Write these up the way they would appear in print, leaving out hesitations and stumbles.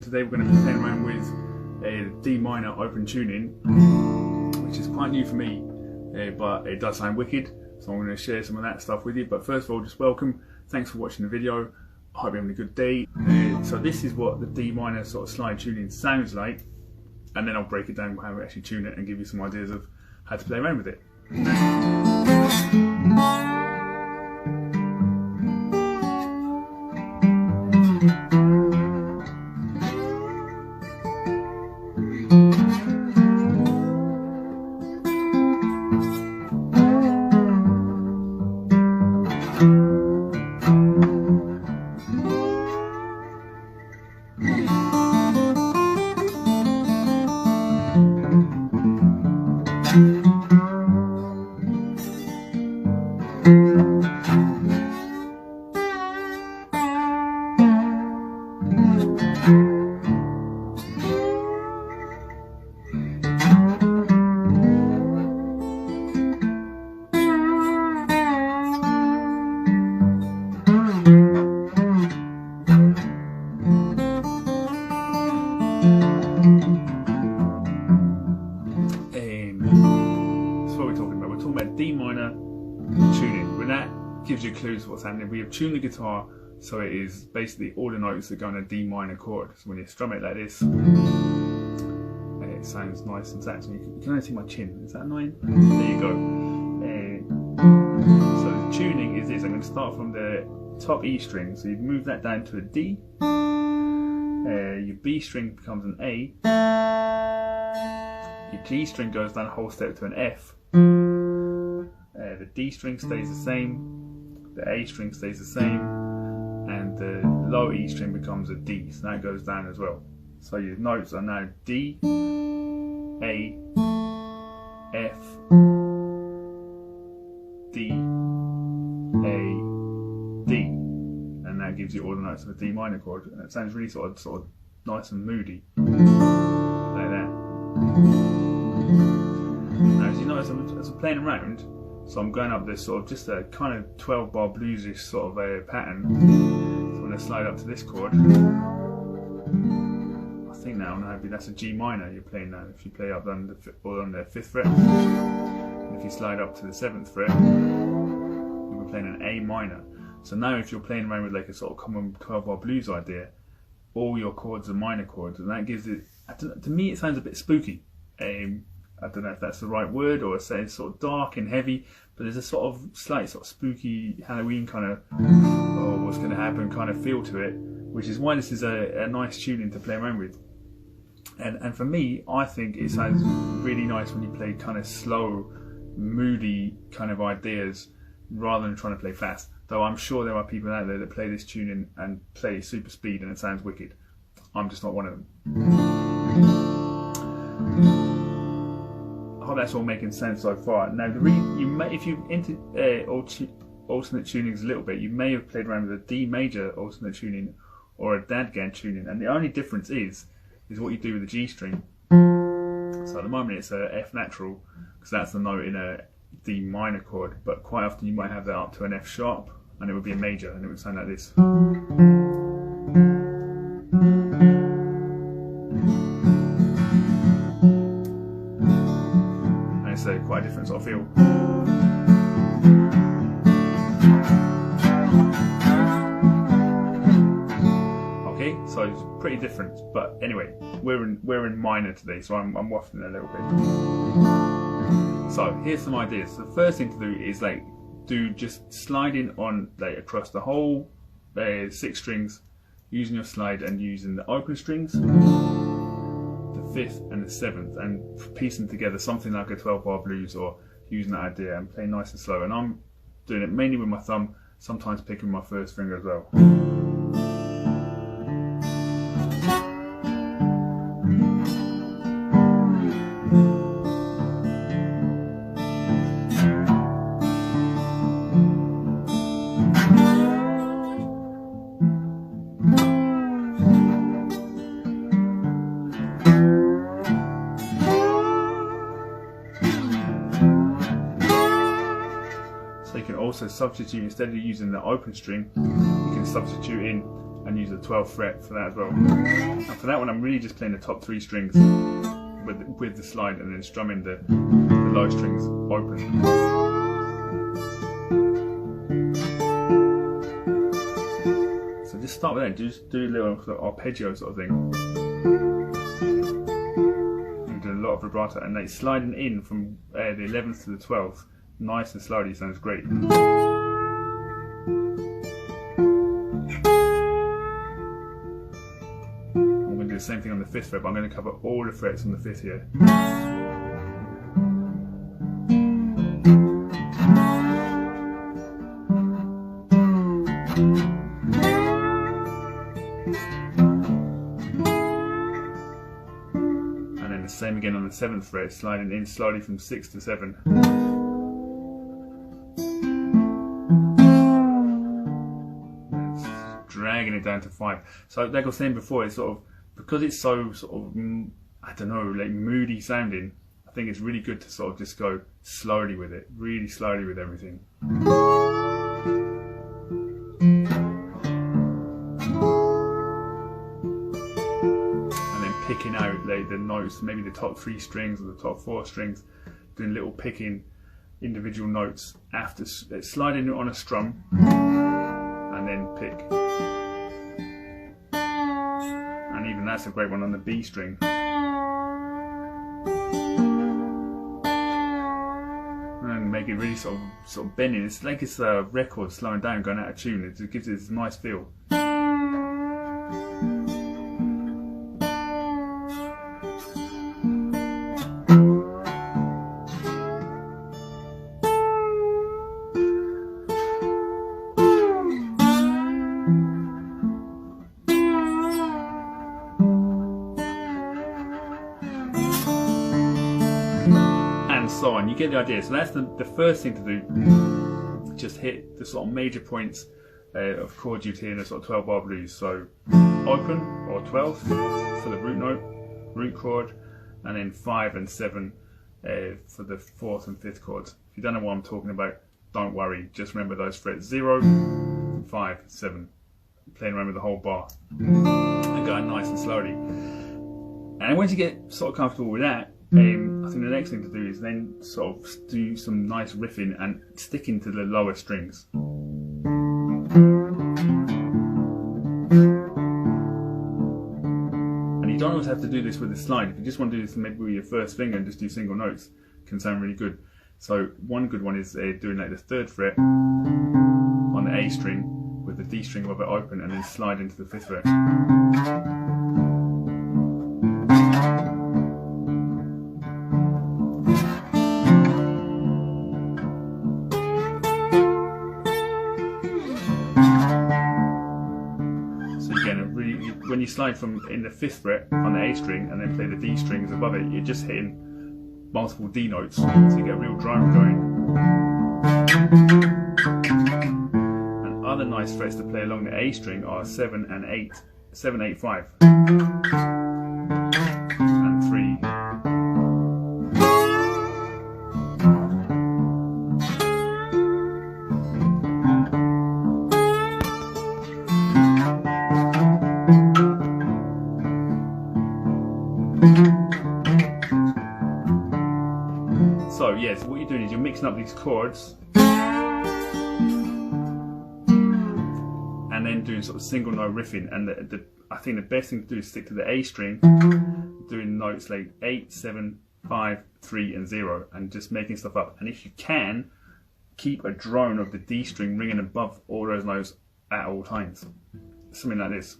Today we're going to be playing around with a D minor open tuning, which is quite new for me, but it does sound wicked, so I'm going to share some of that stuff with you. But first of all, just welcome, thanks for watching the video, I hope you're having a good day. So this is what the D minor sort of slide tuning sounds like, and then I'll break it down how we actually tune it and give you some ideas of how to play around with it. D minor tuning. When that gives you clues to what's happening, we have tuned the guitar so it is basically all the notes that go on a D minor chord. So when you strum it like this, it sounds nice and satisfying. You can only see my chin. Is that annoying? There you go. So the tuning is this. I'm going to start from the top E string. So you move that down to a D. Your B string becomes an A. Your G string goes down a whole step to an F. The D string stays the same, the A string stays the same, and the low E string becomes a D, so that goes down as well. So your notes are now D, A, F, D, A, D, and that gives you all the notes of a D minor chord, and it sounds really sort of nice and moody, like that. Now as you notice, as I'm playing around, so I'm going up this sort of just a kind of 12-bar bluesish sort of a pattern. So I'm going to slide up to this chord. I think now that's a G minor you're playing now. If you play up on the 5th fret, and if you slide up to the 7th fret, you'll be playing an A minor. So now if you're playing around with like a sort of common 12-bar blues idea, all your chords are minor chords, and that gives it, to me it sounds a bit spooky. I don't know if that's the right word, or it's sort of dark and heavy, but there's a sort of slight sort of spooky Halloween kind of, oh, what's going to happen kind of feel to it, which is why this is a nice tuning to play around with. And for me, I think it sounds really nice when you play kind of slow, moody kind of ideas rather than trying to play fast. Though I'm sure there are people out there that play this tuning and play super speed and it sounds wicked. I'm just not one of them. I hope that's all making sense so far. Now, if you're into alternate tunings a little bit, you may have played around with a D major alternate tuning or a dadgad tuning, and the only difference is what you do with the G string. So at the moment it's a F natural, because that's the note in a D minor chord, but quite often you might have that up to an F sharp, and it would be a major, and it would sound like this. Quite a different sort of feel. Okay, so it's pretty different, but anyway, we're in minor today, so I'm waffling a little bit. So here's some ideas. So the first thing to do is do just sliding on across the whole 6 strings, using your slide and using the open strings, 5th and the 7th, and piecing together something like a 12-bar blues, or using that idea and playing nice and slow. And I'm doing it mainly with my thumb, sometimes picking my first finger as well. So you can also substitute, instead of using the open string, you can substitute in and use the 12th fret for that as well. And for that one, I'm really just playing the top 3 strings with the slide, and then strumming the low strings open. So just start with that. Just do a little sort of arpeggio sort of thing. And do a lot of vibrato, and like sliding in from the 11th to the 12th, nice and slowly, sounds great. I'm going to do the same thing on the 5th fret, but I'm going to cover all the frets on the 5th here. And then the same again on the 7th fret, sliding in slowly from 6 to 7. Dragging it down to 5. So like I was saying before, it's sort of, because it's so sort of, I don't know, like moody sounding, I think it's really good to sort of just go slowly with it, really slowly with everything. And then picking out like the notes, maybe the top 3 strings or the top 4 strings, doing little picking individual notes after sliding it on a strum, and then pick. And even that's a great one on the B string. And make it really sort of bending. It's like it's a record slowing down, going out of tune. It just gives it this nice feel. So on, you get the idea. So that's the first thing to do. Just hit the sort of major points of chord duty in a sort of 12-bar blues. So open or 12th for the root note, root chord, and then 5 and 7 for the 4th and 5th chords. If you don't know what I'm talking about, don't worry. Just remember those frets: 0, 5, 7. Playing around with the whole bar and going nice and slowly. And once you get sort of comfortable with that, I think the next thing to do is then sort of do some nice riffing and sticking to the lower strings. And you don't always have to do this with the slide. If you just want to do this maybe with your first finger and just do single notes, it can sound really good. So one good one is doing like the 3rd fret on the A string with the D string above it open, and then slide into the 5th fret. When you slide from in the 5th fret on the A string and then play the D strings above it, you're just hitting multiple D notes, so you get a real drum going. And other nice frets to play along the A string are 7 and 8, 7, 8, 5, and 3. So yes, what you're doing is you're mixing up these chords and then doing sort of single note riffing. And I think the best thing to do is stick to the A string, doing notes like 8, 7, 5, 3 and 0, and just making stuff up. And if you can, keep a drone of the D string ringing above all those notes at all times. Something like this.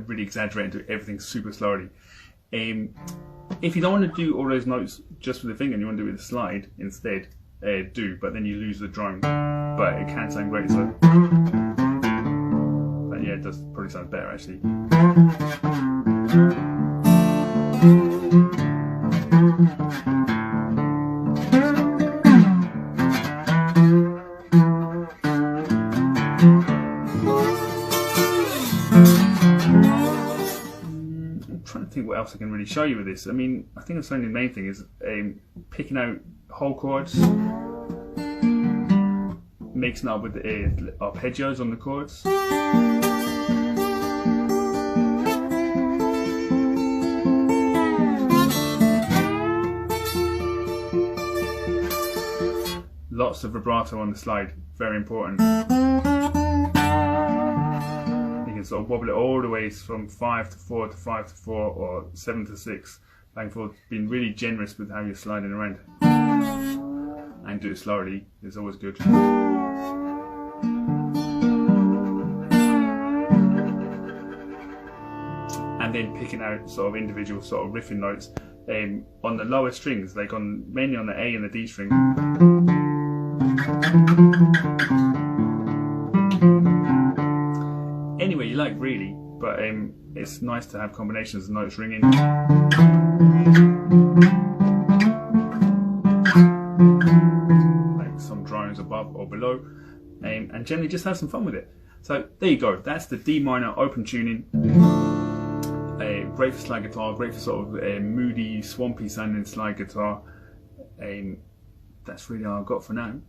Really exaggerate and do everything super slowly. If you don't want to do all those notes just with the finger and you want to do it with a slide instead, do, but then you lose the drone. But it can sound great, so. But yeah, it does probably sound better actually. I'm trying to think what else I can really show you with this. I mean, I think the main thing is picking out whole chords, mixing up with the arpeggios on the chords. Lots of vibrato on the slide, very important. You can sort of wobble it all the way from 5 to 4 to 5 to 4 or 7 to 6. Back and forth, being really generous with how you're sliding around. And do it slowly is always good. And then picking out sort of individual sort of riffing notes on the lower strings, like mainly on the A and the D string. Anyway, you like really, but it's nice to have combinations of notes ringing. Like some drones above or below, and generally just have some fun with it. So there you go, that's the D minor open tuning. Great for slide guitar, great for sort of moody, swampy sounding slide guitar. That's really all I've got for now.